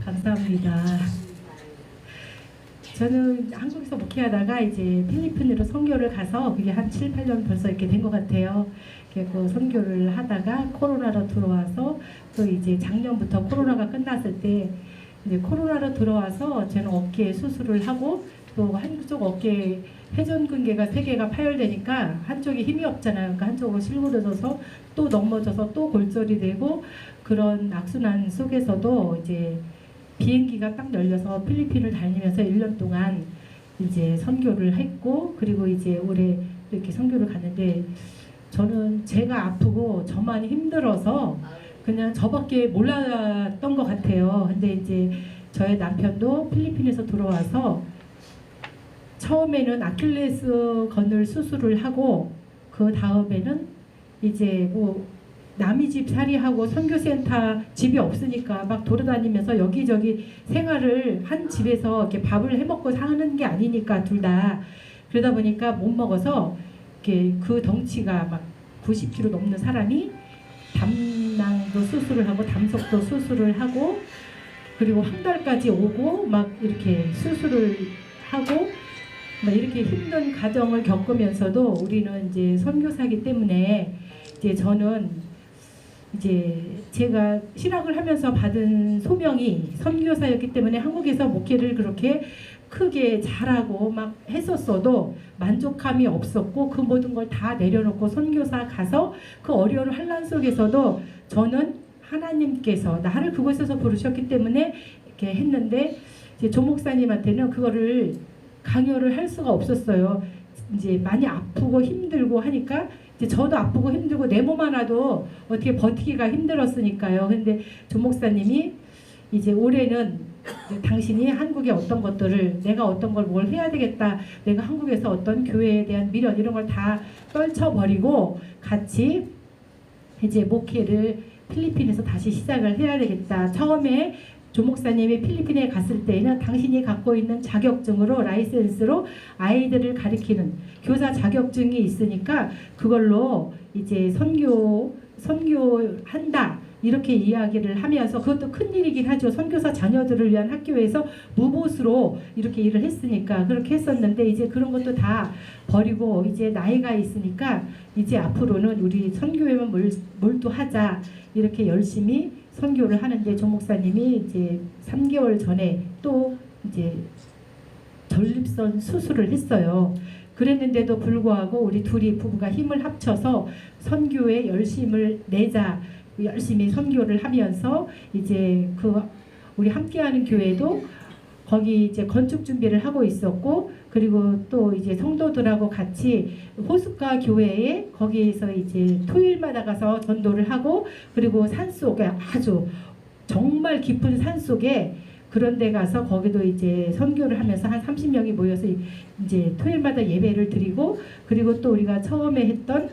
감사합니다. 저는 한국에서 목회하다가 이제 필리핀으로 선교를 가서 그게 한 7, 8년 벌써 이렇게 된 것 같아요. 그 선교를 하다가 코로나로 들어와서 또 이제 작년부터 코로나가 끝났을 때 이제 코로나로 들어와서 저는 어깨에 수술을 하고 또 한쪽 어깨 회전근개가 3개가 파열되니까 한쪽이 힘이 없잖아요. 그러니까 한쪽으로 실구러져서 또 넘어져서 또 골절이 되고 그런 악순환 속에서도 이제 비행기가 딱 열려서 필리핀을 다니면서 1년 동안 이제 선교를 했고 그리고 이제 올해 이렇게 선교를 갔는데 저는 제가 아프고 저만 힘들어서 그냥 저밖에 몰랐던 것 같아요. 근데 이제 저의 남편도 필리핀에서 들어와서 처음에는 아킬레스 건을 수술을 하고 그 다음에는 이제 뭐 남의 집 살이하고 선교센터 집이 없으니까 막 돌아다니면서 여기저기 생활을 한 집에서 이렇게 밥을 해먹고 사는 게 아니니까 둘 다 그러다 보니까 못 먹어서 이렇게 그 덩치가 막 90kg 넘는 사람이 담낭도 수술을 하고 담석도 수술을 하고 그리고 한 달까지 오고 막 이렇게 수술을 하고 막 이렇게 힘든 과정을 겪으면서도 우리는 이제 선교사이기 때문에 이제 저는 이제 제가 신학을 하면서 받은 소명이 선교사였기 때문에 한국에서 목회를 그렇게 크게 잘하고 막 했었어도 만족감이 없었고 그 모든 걸 다 내려놓고 선교사 가서 그 어려운 환난 속에서도 저는 하나님께서 나를 그곳에서 부르셨기 때문에 이렇게 했는데 이제 조 목사님한테는 그거를 강요를 할 수가 없었어요. 이제 많이 아프고 힘들고 하니까 이제 저도 아프고 힘들고 내 몸 하나도 어떻게 버티기가 힘들었으니까요. 근데 조 목사님이 이제 올해는 이제 당신이 한국의 어떤 것들을 내가 어떤 걸 뭘 해야 되겠다. 내가 한국에서 어떤 교회에 대한 미련 이런 걸 다 떨쳐버리고 같이 이제 목회를 필리핀에서 다시 시작을 해야 되겠다. 처음에 조 목사님이 필리핀에 갔을 때에는 당신이 갖고 있는 자격증으로 라이센스로 아이들을 가리키는 교사 자격증이 있으니까 그걸로 이제 선교한다 이렇게 이야기를 하면서 그것도 큰일이긴 하죠. 선교사 자녀들을 위한 학교에서 무보수로 이렇게 일을 했으니까 그렇게 했었는데 이제 그런 것도 다 버리고 이제 나이가 있으니까 이제 앞으로는 우리 선교에만 몰두하자 이렇게 열심히 선교를 하는데 조 목사님이 이제 3개월 전에 또 이제 전립선 수술을 했어요. 그랬는데도 불구하고 우리 둘이 부부가 힘을 합쳐서 선교에 열심을 내자 열심히 선교를 하면서 이제 그 우리 함께하는 교회도 거기 이제 건축 준비를 하고 있었고 그리고 또 이제 성도들하고 같이 호숫가 교회에 거기에서 이제 토요일마다 가서 전도를 하고 그리고 산속에 아주 정말 깊은 산속에 그런 데 가서 거기도 이제 선교를 하면서 한 30명이 모여서 이제 토요일마다 예배를 드리고 그리고 또 우리가 처음에 했던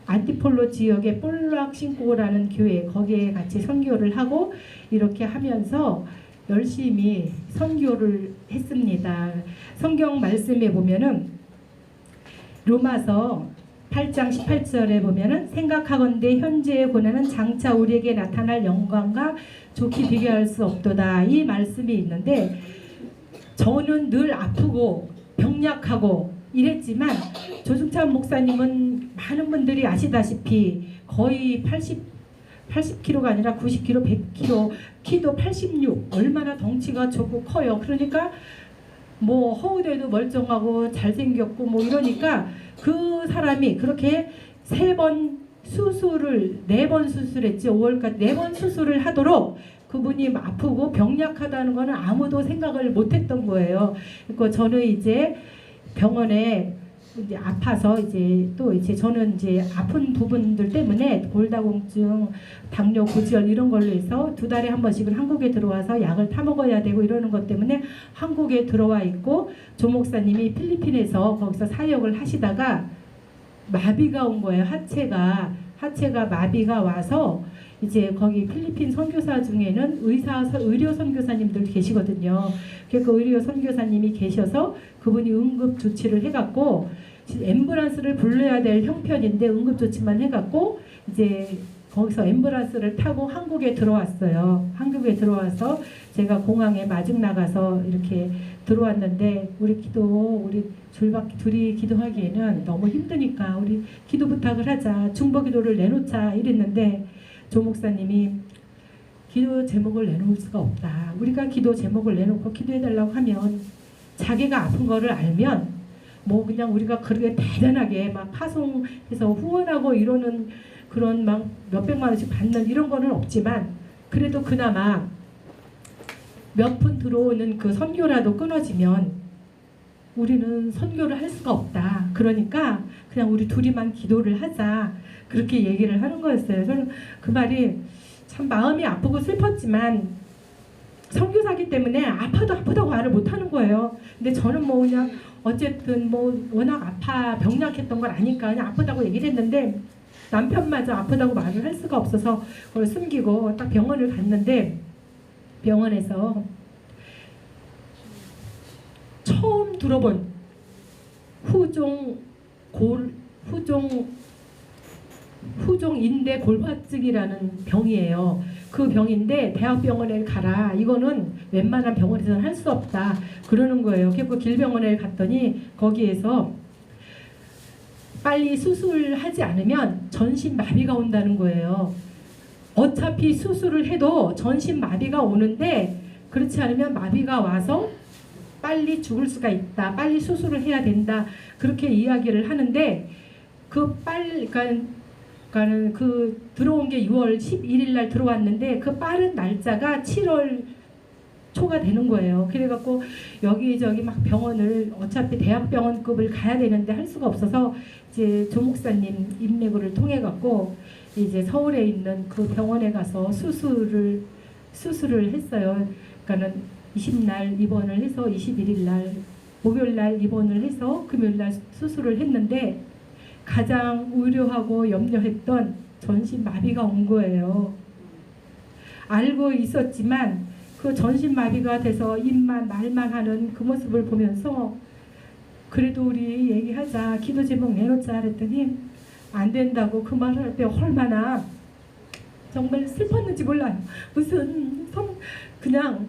안티폴로 지역의 볼락신고라는 교회 거기에 같이 선교를 하고 이렇게 하면서 열심히 선교를 했습니다. 성경 말씀에 보면은 로마서 8장 18절에 보면은 생각하건대 현재의 고난은 장차 우리에게 나타날 영광과 좋게 비교할 수 없도다 이 말씀이 있는데 저는 늘 아프고 병약하고 이랬지만 조중찬 목사님은 많은 분들이 아시다시피 거의 80kg가 아니라 90kg, 100kg, 키도 86 얼마나 덩치가 좋고 커요. 그러니까 뭐 허우대도 멀쩡하고 잘생겼고 뭐 이러니까 그 사람이 그렇게 3번 수술을 4번 수술했지 5월까지 4번 수술을 하도록 그분이 아프고 병약하다는 거는 아무도 생각을 못했던 거예요. 그러니까 저는 이제 병원에 이제 아파서 이제 또 이제 저는 이제 아픈 부분들 때문에 골다공증, 당뇨, 고지혈 이런 걸로 해서 2달에 한 번씩은 한국에 들어와서 약을 타 먹어야 되고 이러는 것 때문에 한국에 들어와 있고 조 목사님이 필리핀에서 거기서 사역을 하시다가 마비가 온 거예요. 하체가 마비가 와서 이제 거기 필리핀 선교사 중에는 의료 선교사님들 계시거든요. 그 의료 선교사님이 계셔서 그분이 응급 조치를 해갖고 앰뷸런스를 불러야 될 형편인데 응급 조치만 해갖고 이제 거기서 앰뷸런스를 타고 한국에 들어왔어요. 한국에 들어와서 제가 공항에 마중 나가서 이렇게 들어왔는데 우리 줄밖에 둘이 기도하기에는 너무 힘드니까 우리 기도 부탁을 하자. 중보 기도를 내놓자 이랬는데 조 목사님이 기도 제목을 내놓을 수가 없다. 우리가 기도 제목을 내놓고 기도해달라고 하면 자기가 아픈 거를 알면 뭐 그냥 우리가 그렇게 대단하게 막 파송해서 후원하고 이러는 그런 막 몇백만 원씩 받는 이런 거는 없지만 그래도 그나마 몇 푼 들어오는 그 선교라도 끊어지면 우리는 선교를 할 수가 없다. 그러니까 그냥 우리 둘이만 기도를 하자. 그렇게 얘기를 하는 거였어요. 저는 그 말이 참 마음이 아프고 슬펐지만 선교사기 때문에 아프다고 말을 못하는 거예요. 근데 저는 뭐 그냥 어쨌든 뭐 워낙 병약했던 걸 아니까 그냥 아프다고 얘기를 했는데 남편마저 아프다고 말을 할 수가 없어서 그걸 숨기고 딱 병원을 갔는데 병원에서 처음 들어본 후종 인대 골화증이라는 병이에요. 그 병인데 대학병원에 가라. 이거는 웬만한 병원에서는 할 수 없다. 그러는 거예요. 그래서 길병원에 갔더니 거기에서 빨리 수술하지 않으면 전신마비가 온다는 거예요. 어차피 수술을 해도 전신마비가 오는데 그렇지 않으면 마비가 와서 빨리 죽을 수가 있다. 빨리 수술을 해야 된다. 그렇게 이야기를 하는데 그러니까는 들어온 게 6월 11일 날 들어왔는데 그 빠른 날짜가 7월 초가 되는 거예요. 그래갖고 여기저기 막 병원을 어차피 대학병원급을 가야 되는데 할 수가 없어서 이제 조 목사님 인맥을 통해 갖고 이제 서울에 있는 그 병원에 가서 수술을 했어요. 그러니까는 20날 입원을 해서 21일 날 목요일 날 입원을 해서 금요일 날 수술을 했는데 가장 우려하고 염려했던 전신마비가 온 거예요. 알고 있었지만 그 전신마비가 돼서 입만 말만 하는 그 모습을 보면서 그래도 우리 얘기하자. 기도 제목 내놓자 그랬더니 안 된다고 그 말을 할 때 얼마나 정말 슬펐는지 몰라요. 그냥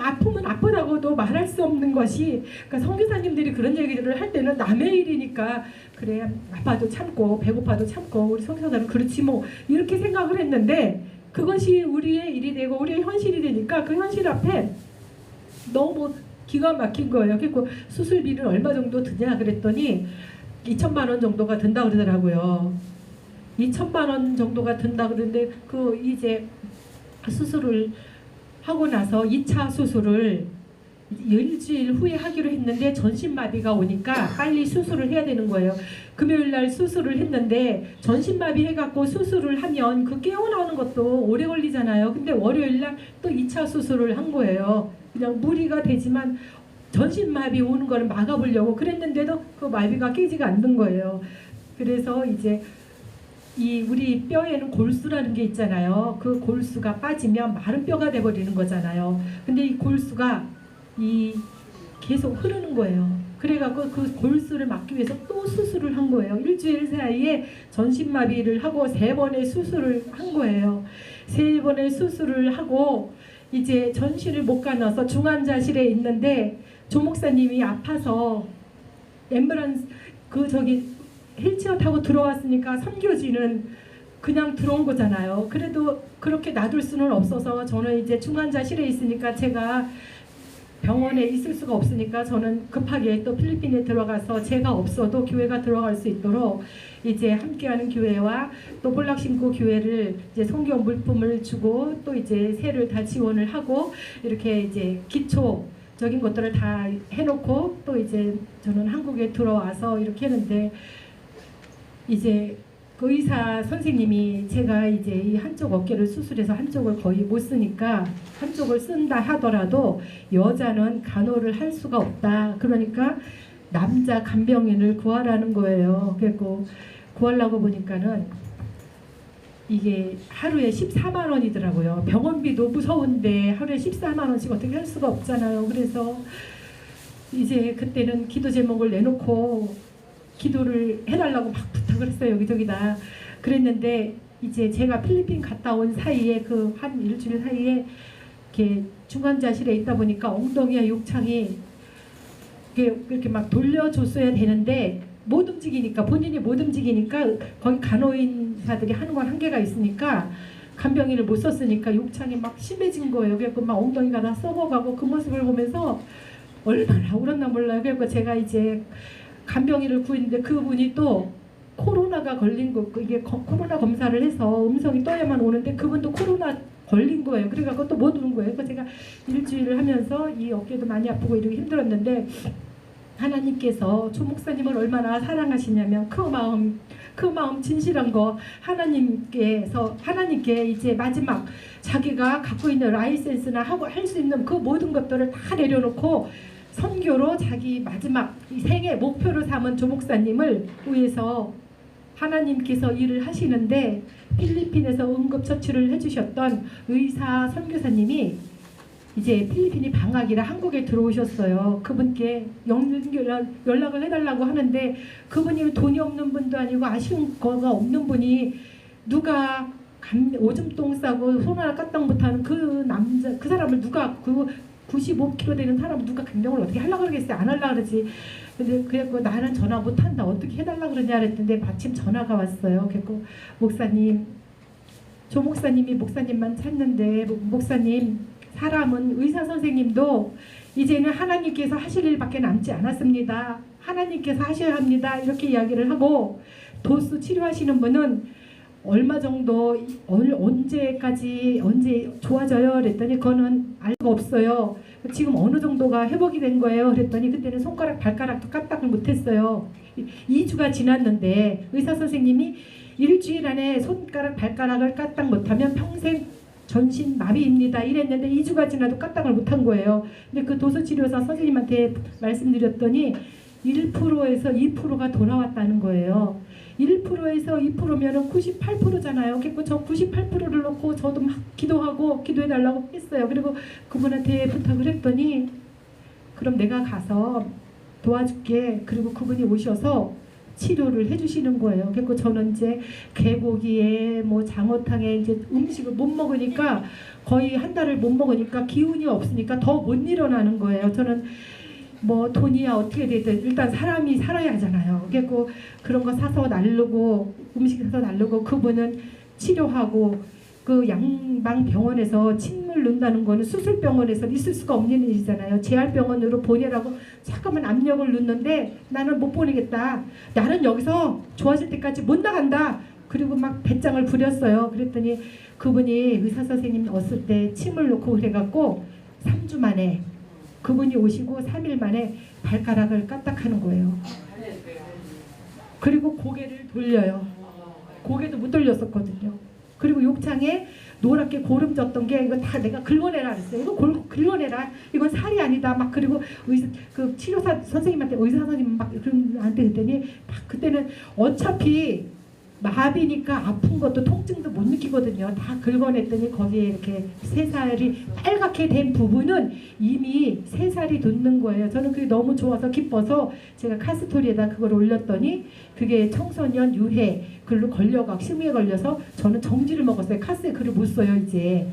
아프면 아프다고도 말할 수 없는 것이 그러니까 선교사님들이 그런 얘기를 할 때는 남의 일이니까 그래 아파도 참고 배고파도 참고 우리 선교사들은 그렇지 뭐 이렇게 생각을 했는데 그것이 우리의 일이 되고 우리의 현실이 되니까 그 현실 앞에 너무 기가 막힌 거예요. 그리고 수술비는 얼마 정도 드냐 그랬더니 2천만 원 정도가 든다 그러더라고요. 2천만 원 정도가 든다 그러는데 그 이제 수술을 하고 나서 2차 수술을 일주일 후에 하기로 했는데 전신마비가 오니까 빨리 수술을 해야 되는 거예요. 금요일날 수술을 했는데 전신마비 해갖고 수술을 하면 그 깨어나는 것도 오래 걸리잖아요. 근데 월요일날 또 2차 수술을 한 거예요. 그냥 무리가 되지만 전신마비 오는 거를 막아보려고 그랬는데도 그 마비가 깨지가 않는 거예요. 그래서 이제 우리 뼈에는 골수라는 게 있잖아요. 그 골수가 빠지면 마른 뼈가 돼버리는 거잖아요. 근데 이 골수가 계속 흐르는 거예요. 그래갖고 그 골수를 막기 위해서 또 수술을 한 거예요. 일주일 사이에 전신마비를 하고 3번의 수술을 한 거예요. 3번의 수술을 하고 이제 전신을 못 가놔서 중환자실에 있는데 조 목사님이 아파서 앰뷸런스 휠체어 타고 들어왔으니까 선교지는 그냥 들어온 거잖아요. 그래도 그렇게 놔둘 수는 없어서 저는 이제 중환자실에 있으니까 제가 병원에 있을 수가 없으니까 저는 급하게 또 필리핀에 들어가서 제가 없어도 교회가 들어갈 수 있도록 이제 함께하는 교회와 또 볼락신고 교회를 이제 선교 물품을 주고 또 이제 세를 다 지원을 하고 이렇게 이제 기초적인 것들을 다 해놓고 또 이제 저는 한국에 들어와서 이렇게 했는데 이제 그 의사 선생님이 제가 이제 이 한쪽 어깨를 수술해서 한쪽을 거의 못 쓰니까 한쪽을 쓴다 하더라도 여자는 간호를 할 수가 없다. 그러니까 남자 간병인을 구하라는 거예요. 그래서 구하려고 보니까는 이게 하루에 14만 원이더라고요. 병원비도 무서운데 하루에 14만 원씩 어떻게 할 수가 없잖아요. 그래서 이제 그때는 기도 제목을 내놓고 기도를 해달라고 막 부탁을 했어요. 여기저기다. 그랬는데 이제 제가 필리핀 갔다 온 사이에 그 한 일주일 사이에 이렇게 중환자실에 있다 보니까 엉덩이와 욕창이 이렇게 막 돌려줬어야 되는데 못 움직이니까, 본인이 못 움직이니까 거기 간호인사들이 하는 건 한계가 있으니까 간병인을 못 썼으니까 욕창이 막 심해진 거예요. 그래서 막 엉덩이가 다 썩어가고 그 모습을 보면서 얼마나 울었나 몰라요. 그래서 제가 이제 간병인을 구했는데 그분이 또 코로나가 걸린 거, 이게 코로나 검사를 해서 음성이 떠야만 오는데 그분도 코로나 걸린 거예요. 그래갖고 또 못 오는 거예요. 그래서 제가 일주일을 하면서 이 어깨도 많이 아프고 이렇게 힘들었는데 하나님께서 조 목사님을 얼마나 사랑하시냐면 그 마음 진실한 거 하나님께 이제 마지막 자기가 갖고 있는 라이센스나 하고 할 수 있는 그 모든 것들을 다 내려놓고 선교로 자기 마지막 생애 목표로 삼은 조 목사님을 위해서 하나님께서 일을 하시는데 필리핀에서 응급처치를 해주셨던 의사 선교사님이 이제 필리핀이 방학이라 한국에 들어오셨어요. 그분께 연락을 해달라고 하는데 그분이 돈이 없는 분도 아니고 아쉬운 거가 없는 분이 누가 오줌똥 싸고 손 하나 까딱 못하는 그 사람을 누가 95kg 되는 사람 누가 간병을 어떻게 하려고 그러겠어요. 안 하려고 그러지. 근데 그래갖고 나는 전화 못한다. 어떻게 해달라고 그러냐 그랬는데 마침 전화가 왔어요. 그래갖고 목사님, 조 목사님이 목사님만 찾는데 목사님 사람은 의사 선생님도 이제는 하나님께서 하실 일밖에 남지 않았습니다. 하나님께서 하셔야 합니다. 이렇게 이야기를 하고 도수 치료하시는 분은 얼마 정도 언제 좋아져요? 그랬더니 그거는 알 수가 없어요. 지금 어느 정도가 회복이 된 거예요? 그랬더니 그때는 손가락 발가락도 까딱을 못했어요. 2주가 지났는데 의사 선생님이 일주일 안에 손가락 발가락을 까딱 못하면 평생 전신 마비입니다. 이랬는데 2주가 지나도 까딱을 못한 거예요. 근데 그 도수치료사 선생님한테 말씀드렸더니 1%에서 2%가 더 나왔다는 거예요. 1%에서 2%면은 98%잖아요. 그래서 저 98%를 놓고 저도 막 기도해달라고 했어요. 그리고 그분한테 부탁을 했더니 그럼 내가 가서 도와줄게. 그리고 그분이 오셔서 치료를 해주시는 거예요. 그래서 저는 이제 개고기에 뭐 장어탕에 이제 음식을 못 먹으니까 거의 한 달을 못 먹으니까 기운이 없으니까 더 못 일어나는 거예요. 저는 뭐 돈이야 어떻게 되든 일단 사람이 살아야 하잖아요. 그래서 그런 거 사서 나르고 음식 사서 나르고 그분은 치료하고 그 양방병원에서 침을 넣는다는 거는 수술병원에서 있을 수가 없는 일이잖아요. 재활병원으로 보내라고 잠깐만 압력을 넣는데 나는 못 보내겠다. 나는 여기서 좋아질 때까지 못 나간다. 그리고 막 배짱을 부렸어요. 그랬더니 그분이 의사 선생님 왔을 때 침을 놓고 그래갖고 3주 만에 그분이 오시고 3일 만에 발가락을 까딱하는 거예요. 그리고 고개를 돌려요. 고개도 못 돌렸었거든요. 그리고 욕창에 노랗게 고름 졌던 게 이거 다 내가 긁어내라 그랬어요. 이거 긁어내라. 이건 살이 아니다. 막 그리고 그 치료사 선생님한테 의사 선생님 막 그한테 그랬더니 막 그때는 어차피 마비니까 아픈 것도 통증도 못 느끼거든요. 다 긁어냈더니 거기에 이렇게 새살이 빨갛게 된 부분은 이미 새살이 돋는 거예요. 저는 그게 너무 좋아서 기뻐서 제가 카스토리에다 그걸 올렸더니 그게 청소년 유해 글로 심하게 걸려서 저는 정지를 먹었어요. 카스에 글을 못 써요 이제.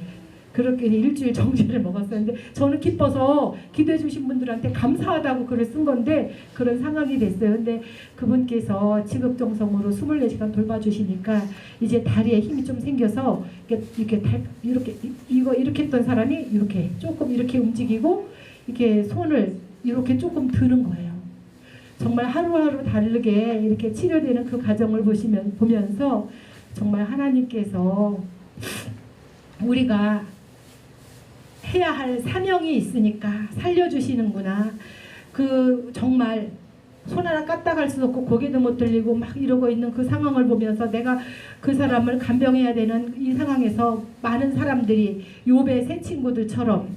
그렇게 일주일 정지를 먹었어요. 근데 저는 기뻐서 기도해 주신 분들한테 감사하다고 글을 쓴 건데 그런 상황이 됐어요. 근데 그분께서 지극정성으로 24시간 돌봐주시니까 이제 다리에 힘이 좀 생겨서 이렇게 했던 사람이 이렇게 조금 이렇게 움직이고 이렇게 손을 이렇게 조금 드는 거예요. 정말 하루하루 다르게 이렇게 치료되는 그 과정을 보면서 정말 하나님께서 우리가 해야 할 사명이 있으니까 살려주시는구나. 정말 손 하나 까딱할 수도 없고 고개도 못 들리고 막 이러고 있는 그 상황을 보면서 내가 그 사람을 간병해야 되는 이 상황에서 많은 사람들이 욥의 세 친구들처럼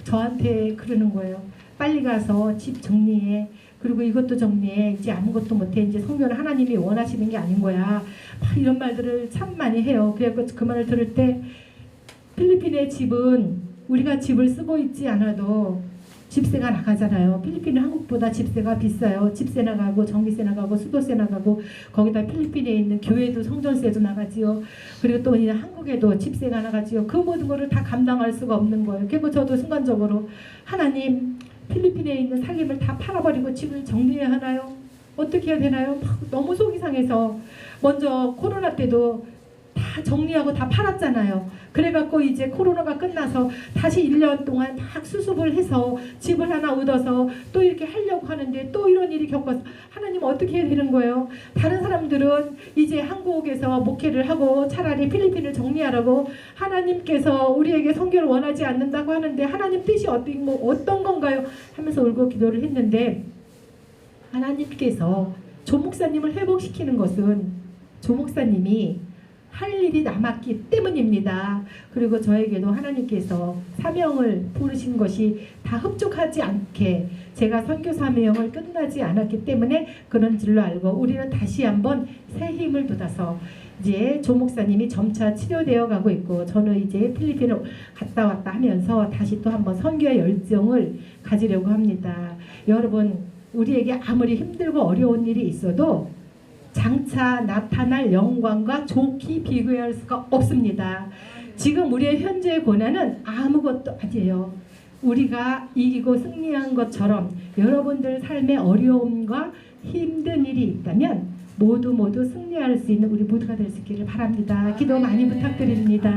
저한테 그러는 거예요. 빨리 가서 집 정리해. 그리고 이것도 정리해. 이제 아무것도 못해. 이제 성교는 하나님이 원하시는 게 아닌 거야. 막 이런 말들을 참 많이 해요. 그래서 그 말을 들을 때 필리핀의 집은 우리가 집을 쓰고 있지 않아도 집세가 나가잖아요. 필리핀은 한국보다 집세가 비싸요. 집세 나가고 전기세 나가고 수도세 나가고 거기다 필리핀에 있는 교회도 성전세도 나가지요. 그리고 또 이제 한국에도 집세가 나가지요. 그 모든 거를 다 감당할 수가 없는 거예요. 그리고 저도 순간적으로 하나님 필리핀에 있는 상임을 다 팔아버리고 집을 정리해야 하나요? 어떻게 해야 되나요? 막 너무 속이 상해서 먼저 코로나 때도 다 정리하고 다 팔았잖아요. 그래갖고 이제 코로나가 끝나서 다시 1년 동안 막 수습을 해서 집을 하나 얻어서 또 이렇게 하려고 하는데 또 이런 일이 겪어서 하나님 어떻게 해야 되는 거예요? 다른 사람들은 이제 한국에서 목회를 하고 차라리 필리핀을 정리하라고 하나님께서 우리에게 선교를 원하지 않는다고 하는데 하나님 뜻이 어떤 건가요? 하면서 울고 기도를 했는데 하나님께서 조 목사님을 회복시키는 것은 조 목사님이 할 일이 남았기 때문입니다. 그리고 저에게도 하나님께서 사명을 부르신 것이 다 흡족하지 않게 제가 선교 사명을 끝나지 않았기 때문에 그런 줄로 알고 우리는 다시 한번 새 힘을 돋아서 이제 조 목사님이 점차 치료되어 가고 있고 저는 이제 필리핀을 갔다 왔다 하면서 다시 또 한번 선교의 열정을 가지려고 합니다. 여러분 우리에게 아무리 힘들고 어려운 일이 있어도 장차 나타날 영광과 좋게 비교할 수가 없습니다. 지금 우리의 현재의 고난은 아무것도 아니에요. 우리가 이기고 승리한 것처럼 여러분들 삶의 어려움과 힘든 일이 있다면 모두 승리할 수 있는 우리 모두가 될 수 있기를 바랍니다. 기도 많이 부탁드립니다.